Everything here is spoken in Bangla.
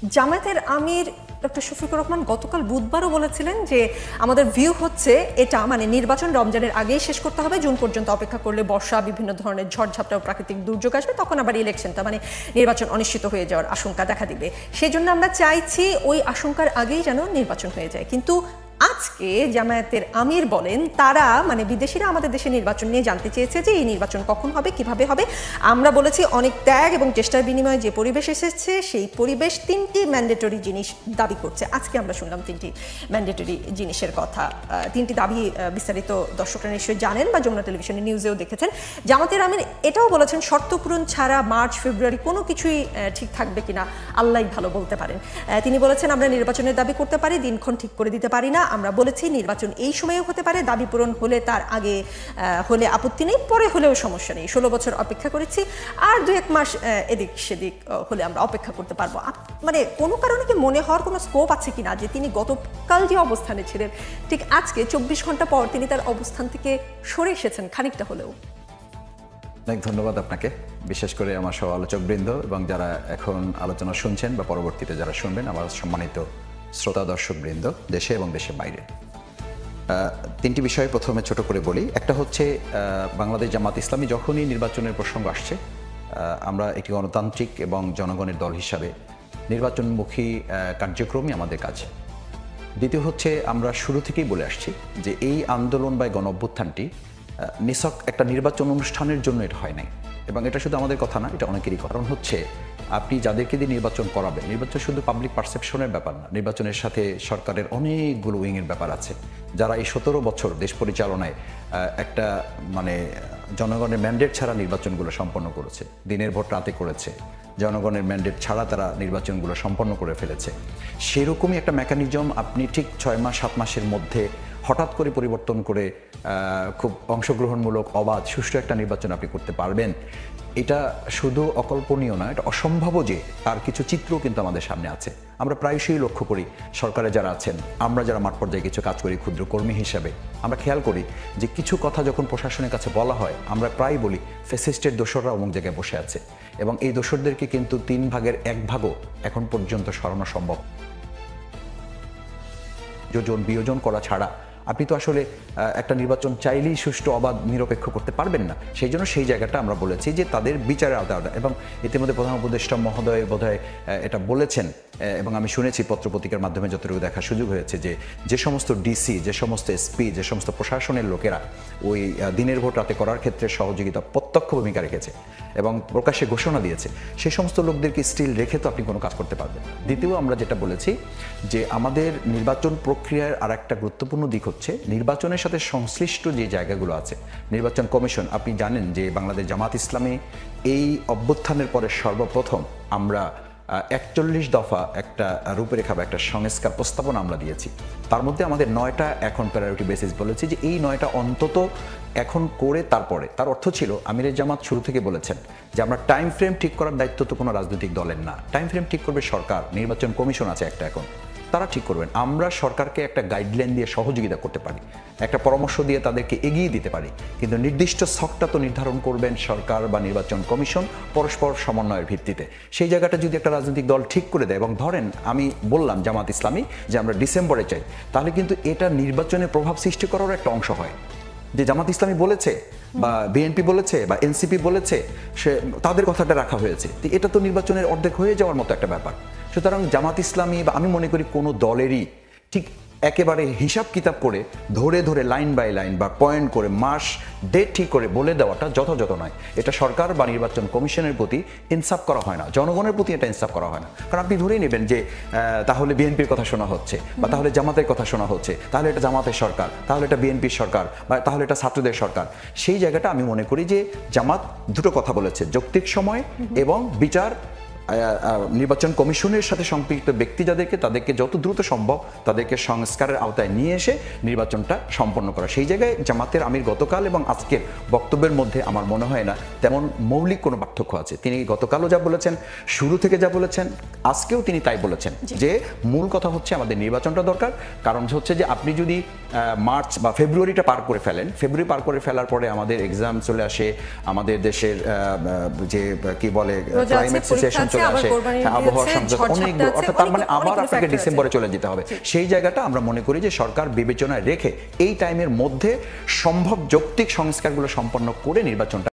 জামায়াতের আমির ডক্টর শফিকুর রহমান গতকাল বুধবারও বলেছিলেন যে আমাদের ভিউ হচ্ছে এটা মানে নির্বাচন রমজানের আগেই শেষ করতে হবে, জুন পর্যন্ত অপেক্ষা করলে বর্ষা, বিভিন্ন ধরনের ঝড়ঝাপটা ও প্রাকৃতিক দুর্যোগ আসবে, তখন আবার ইলেকশনটা মানে নির্বাচন অনিশ্চিত হয়ে যাওয়ার আশঙ্কা দেখা দিবে। সেই জন্য আমরা চাইছি ওই আশঙ্কার আগেই যেন নির্বাচন হয়ে যায়। কিন্তু আজকে জামায়াতের আমির বলেন তারা মানে বিদেশিরা আমাদের দেশে নির্বাচন নিয়ে জানতে চেয়েছে যে এই নির্বাচন কখন হবে, কিভাবে হবে। আমরা বলেছি অনেক ত্যাগ এবং চেষ্টার বিনিময়ে যে পরিবেশ এসেছে সেই পরিবেশ 3টি ম্যান্ডেটরি জিনিস দাবি করছে। আজকে আমরা শুনলাম 3টি ম্যান্ডেটরি জিনিসের কথা। 3টি দাবি বিস্তারিত দর্শকরা নিশ্চয়ই জানেন বা যমুনা টেলিভিশনের নিউজেও দেখেছেন। জামায়াতের আমির এটাও বলেছেন শর্ত পূরণ ছাড়া মার্চ ফেব্রুয়ারি কোনো কিছুই ঠিক থাকবে কিনা আল্লাহই ভালো বলতে পারেন। তিনি বলেছেন আমরা নির্বাচনের দাবি করতে পারি, দিনক্ষণ ঠিক করে দিতে পারি না। আমরা বলেছি নির্বাচন এই সময়েও হতে পারে, দাবি পূরণ হলে তার আগে হলে আপত্তি নেই, পরে হলেও সমস্যা নেই। 16 বছর অপেক্ষা করেছি, আর 2-1 মাস এদিক সেদিক হলে আমরা অপেক্ষা করতে পারবো। মানে কোনো কারণে কি মনে হওয়ার কোনো স্কোপ আছে কিনা যে তিনি গতকাল যে অবস্থানে ছিলেন ঠিক আজকে 24 ঘন্টা পর তিনি তার অবস্থান থেকে সরে এসেছেন খানিকটা হলেও? অনেক ধন্যবাদ আপনাকে, বিশেষ করে আমার সহ আলোচকবৃন্দ এবং যারা এখন আলোচনা শুনছেন বা পরবর্তীতে যারা শুনবেন, আমার সম্মানিত শ্রোতা দর্শকবৃন্দ দেশে এবং দেশের বাইরে। 3টি বিষয় প্রথমে ছোট করে বলি। একটা হচ্ছে বাংলাদেশ জামাত ইসলামী যখনই নির্বাচনের প্রসঙ্গ আসছে, আমরা একটি গণতান্ত্রিক এবং জনগণের দল হিসাবে নির্বাচনমুখী কার্যক্রমই আমাদের কাজ। দ্বিতীয় হচ্ছে আমরা শুরু থেকেই বলে আসছি যে এই আন্দোলন বা গণ অভ্যুত্থানটি নিছক একটা নির্বাচন অনুষ্ঠানের জন্য এটা হয় নাই, এবং এটা শুধু আমাদের কথা না, এটা অনেকেরই। কারণ হচ্ছে আপনি যাদেরকে দিয়ে নির্বাচন করাবেন, নির্বাচন শুধু পাবলিক পারসেপশনের ব্যাপার না, নির্বাচনের সাথে সরকারের অনেকগুলো উইংয়ের ব্যাপার আছে। যারা এই 17 বছর দেশ পরিচালনায় একটা মানে জনগণের ম্যান্ডেট ছাড়া নির্বাচনগুলো সম্পন্ন করেছে, দিনের ভোট রাতে করেছে, জনগণের ম্যান্ডেট ছাড়া তারা নির্বাচনগুলো সম্পন্ন করে ফেলেছে, সেরকমই একটা মেকানিজম আপনি ঠিক 6 মাস 7 মাসের মধ্যে হঠাৎ করে পরিবর্তন করে খুব অংশগ্রহণমূলক অবাধ সুষ্ঠু একটা নির্বাচন আপনি করতে পারবেন, এটা শুধু অকল্পনীয় না, এটা অসম্ভবও। যে তার কিছু চিত্রও কিন্তু আমাদের সামনে আছে। আমরা প্রায়শই লক্ষ্য করি, সরকারে যারা আছেন, আমরা যারা মাঠ পর্যায়ে কিছু কাজ করি ক্ষুদ্র কর্মী হিসাবে, আমরা খেয়াল করি যে কিছু কথা যখন প্রশাসনের কাছে বলা হয়, আমরা প্রায় বলি ফ্যাসিস্টের দোসররা অমুক জায়গায় বসে আছে, এবং এই দোসরদেরকে কিন্তু 3 ভাগের 1 ভাগও এখন পর্যন্ত সরানো সম্ভব। যোজন বিয়োজন করা ছাড়া আপনি তো আসলে একটা নির্বাচন চাইলেই সুষ্ঠু অবাধ নিরপেক্ষ করতে পারবেন না। সেই জন্য সেই জায়গাটা আমরা বলেছি যে তাদের বিচারের আওতায়, এবং ইতিমধ্যে প্রধান উপদেষ্টা মহোদয় বোধহয় এটা বলেছেন, এবং আমি শুনেছি পত্রপত্রিকার মাধ্যমে যতটুকু দেখার সুযোগ হয়েছে যে যে সমস্ত ডিসি, যে সমস্ত এসপি, যে সমস্ত প্রশাসনের লোকেরা ওই দিনের ভোট রাতে করার ক্ষেত্রে সহযোগিতা প্রত্যক্ষ ভূমিকা রেখেছে এবং প্রকাশ্যে ঘোষণা দিয়েছে, সেই সমস্ত লোকদেরকে স্টিল রেখে তো আপনি কোনো কাজ করতে পারবেন না। দ্বিতীয় আমরা যেটা বলেছি যে আমাদের নির্বাচন প্রক্রিয়ার আর একটা গুরুত্বপূর্ণ দিক হচ্ছে নির্বাচনের সাথে সংশ্লিষ্ট যে জায়গাগুলো আছে। নির্বাচন কমিশন, আপনি জানেন যে বাংলাদেশ জামাত ইসলামী এই অভ্যুত্থানের পরে সর্বপ্রথম আমরা 41 দফা একটা রূপরেখা বা একটা সংস্কার প্রস্তাবনা আমরা দিয়েছি। তার মধ্যে আমাদের 9টা এখন প্রায়োরিটি বেসিস বলেছি যে এই 9টা অন্তত এখন করে তারপরে। তার অর্থ ছিল আমিরের জামাত শুরু থেকে বলেছেন যে আমরা টাইম ফ্রেম ঠিক করার দায়িত্ব তো কোনো রাজনৈতিক দলের না, টাইম ফ্রেম ঠিক করবে সরকার। নির্বাচন কমিশন আছে একটা, এখন তারা ঠিক করবেন। আমরা সরকারকে একটা গাইডলাইন দিয়ে সহযোগিতা করতে পারি, একটা পরামর্শ দিয়ে তাদেরকে এগিয়ে দিতে পারি, কিন্তু নির্দিষ্ট ছকটা তো নির্ধারণ করবেন সরকার বা নির্বাচন কমিশন পরস্পর সমন্বয়ের ভিত্তিতে। সেই জায়গাটা যদি একটা রাজনৈতিক দল ঠিক করে দেয়, এবং ধরেন আমি বললাম জামাত ইসলামী যে আমরা ডিসেম্বরে চাই, তাহলে কিন্তু এটা নির্বাচনে প্রভাব সৃষ্টি করার একটা অংশ হয়। যে জামাত ইসলামী বলেছে বা বিএনপি বলেছে বা এনসিপি বলেছে, সে তাদের কথাটা রাখা হয়েছে, এটা তো নির্বাচনের অর্ধেক হয়ে যাওয়ার মতো একটা ব্যাপার। সুতরাং জামাত ইসলামী বা আমি মনে করি কোনো দলেরই ঠিক একেবারে হিসাব কিতাব করে ধরে ধরে লাইন বাই লাইন বা পয়েন্ট করে মাস ডেট ঠিক করে বলে দেওয়াটা যথাযথ নয়। এটা সরকার বা নির্বাচন কমিশনের প্রতি ইনসাফ করা হয় না, জনগণের প্রতি এটা ইনসাফ করা হয় না। কারণ আপনি ধরেই নেবেন যে তাহলে বিএনপির কথা শোনা হচ্ছে বা তাহলে জামাতের কথা শোনা হচ্ছে, তাহলে এটা জামাতের সরকার, তাহলে এটা বিএনপির সরকার বা তাহলে এটা ছাত্রদের সরকার। সেই জায়গাটা আমি মনে করি যে জামাত দুটো কথা বলেছে, যৌক্তিক সময় এবং বিচার নির্বাচন কমিশনের সাথে সম্পৃক্ত ব্যক্তি যাদেরকে, তাদেরকে যত দ্রুত সম্ভব তাদেরকে সংস্কারের আওতায় নিয়ে এসে নির্বাচনটা সম্পন্ন করা। সেই জায়গায় জামাতের আমির গতকাল এবং আজকের বক্তব্যের মধ্যে আমার মনে হয় না তেমন মৌলিক কোনো পার্থক্য আছে। তিনি গতকালও যা বলেছেন, শুরু থেকে যা বলেছেন, আজকেও তিনি তাই বলেছেন যে মূল কথা হচ্ছে আমাদের নির্বাচনটা দরকার। কারণ হচ্ছে যে আপনি যদি মার্চ বা ফেব্রুয়ারিটা পার করে ফেলেন, ফেব্রুয়ারি পার করে ফেলার পরে আমাদের এক্সাম চলে আসে, আমাদের দেশের যে কি বলে ক্লাইমেট সিচুয়েশন চলে আবার আসে, কোরবানির ঈদ আবহাওয়ার আছে, সংযোগ ঝড় অনেকগুলো, ঝাপটা আছে, অর্থাৎ তার মানে আবার অনেকগুলো আপনাকে factor আছে। ডিসেম্বরে চলে যেতে হবে। সেই জায়গাটা আমরা মনে করি যে সরকার বিবেচনায় রেখে এই টাইমের মধ্যে সম্ভব যৌক্তিক সংস্কারগুলো সম্পন্ন করে নির্বাচনটা